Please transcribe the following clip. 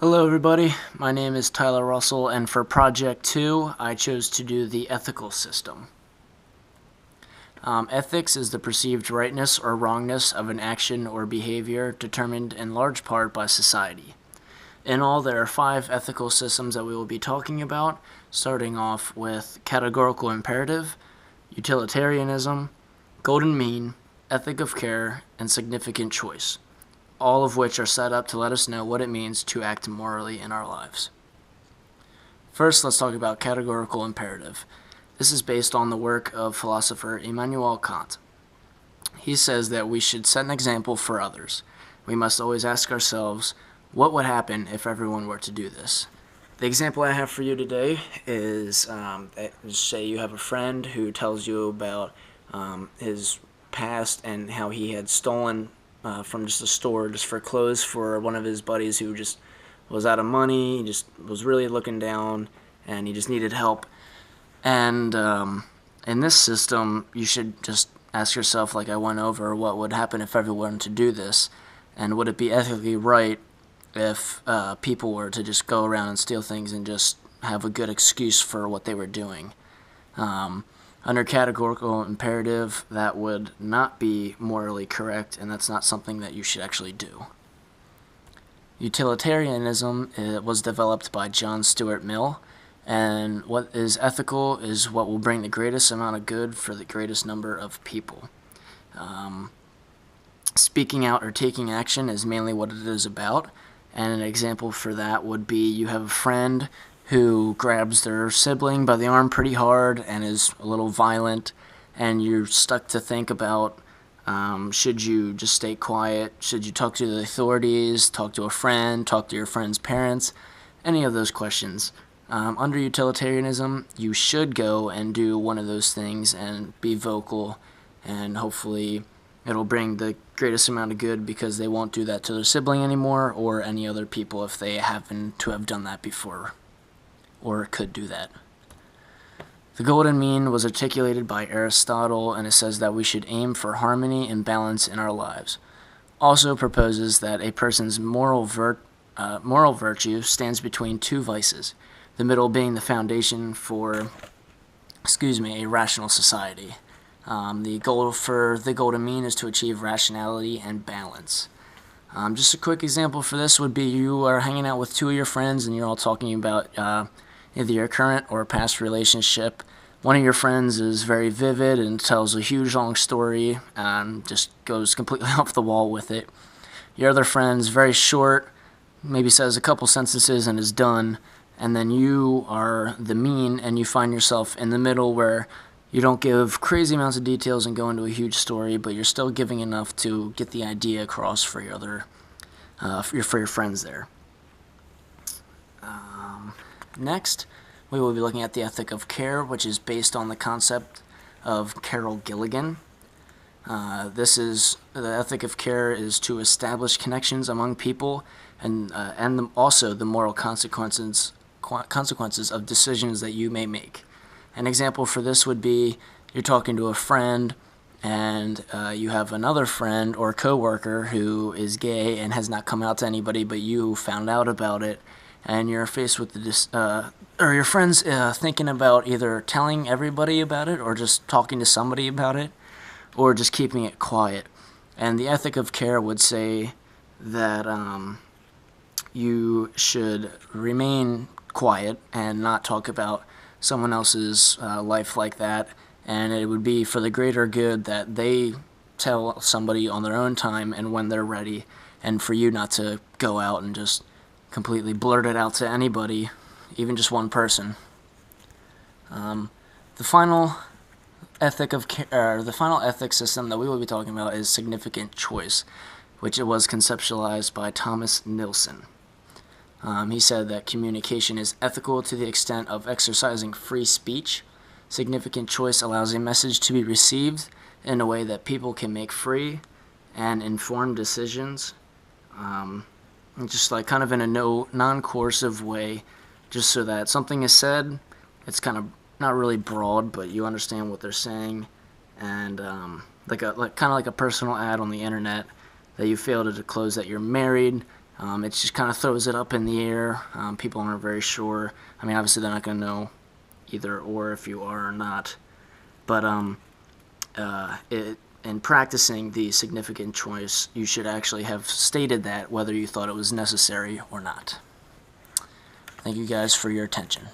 Hello everybody, my name is Tyler Russell, and for Project 2 I chose to do the ethical system. Ethics is the perceived rightness or wrongness of an action or behavior determined in large part by society. In all, there are 5 ethical systems that we will be talking about, starting off with categorical imperative, utilitarianism, golden mean, ethic of care, and significant choice, all of which are set up to let us know what it means to act morally in our lives. First, let's talk about categorical imperative. This is based on the work of philosopher Immanuel Kant. He says that we should set an example for others. We must always ask ourselves, what would happen if everyone were to do this? The example I have for you today is, say you have a friend who tells you about his past and how he had stolen from just a store just for clothes for one of his buddies who just was out of money. He just was really looking down and he just needed help. And in this system, you should just ask yourself, like I went over, what would happen if everyone to do this, and would it be ethically right if people were to just go around and steal things and just have a good excuse for what they were doing. Under categorical imperative, that would not be morally correct, and that's not something that you should actually do. Utilitarianism was developed by John Stuart Mill, and what is ethical is what will bring the greatest amount of good for the greatest number of people. Speaking out or taking action is mainly what it is about, and an example for that would be you have a friend who grabs their sibling by the arm pretty hard and is a little violent, and you're stuck to think about, should you just stay quiet, should you talk to the authorities, talk to a friend, talk to your friend's parents, any of those questions. Under utilitarianism, you should go and do one of those things and be vocal, and hopefully it'll bring the greatest amount of good because they won't do that to their sibling anymore or any other people if they happen to have done that before or could do that. The golden mean was articulated by Aristotle, and it says that we should aim for harmony and balance in our lives. Also proposes that a person's moral virtue stands between 2 vices, the middle being the foundation for, a rational society. The goal for the golden mean is to achieve rationality and balance. Just a quick example for this would be you are hanging out with 2 of your friends and you're all talking about either your current or past relationship. One of your friends is very vivid and tells a huge long story and just goes completely off the wall with it. Your other friend's very short, maybe says a couple sentences and is done, and then you are the mean and you find yourself in the middle where you don't give crazy amounts of details and go into a huge story, but you're still giving enough to get the idea across for your other, for your friends there. Next, we will be looking at the ethic of care, which is based on the concept of Carol Gilligan. The ethic of care is to establish connections among people and also the moral consequences of decisions that you may make. An example for this would be you're talking to a friend and you have another friend or coworker who is gay and has not come out to anybody, but you found out about it, and you're faced with or your friend's thinking about either telling everybody about it or just talking to somebody about it or just keeping it quiet. And the ethic of care would say that you should remain quiet and not talk about someone else's life like that, and it would be for the greater good that they tell somebody on their own time and when they're ready, and for you not to go out and just completely blurt it out to anybody, even just one person. The final ethic system that we will be talking about is significant choice, which it was conceptualized by Thomas Nilsson. He said that communication is ethical to the extent of exercising free speech. Significant choice allows a message to be received in a way that people can make free and informed decisions, just like kind of in a non-coercive way, just so that something is said, it's kind of not really broad, but you understand what they're saying, and kind of like a personal ad on the internet that you fail to disclose that you're married, It just kind of throws it up in the air. People aren't very sure. I mean, obviously they're not going to know either or if you are or not. But in practicing the significant choice, you should actually have stated that whether you thought it was necessary or not. Thank you guys for your attention.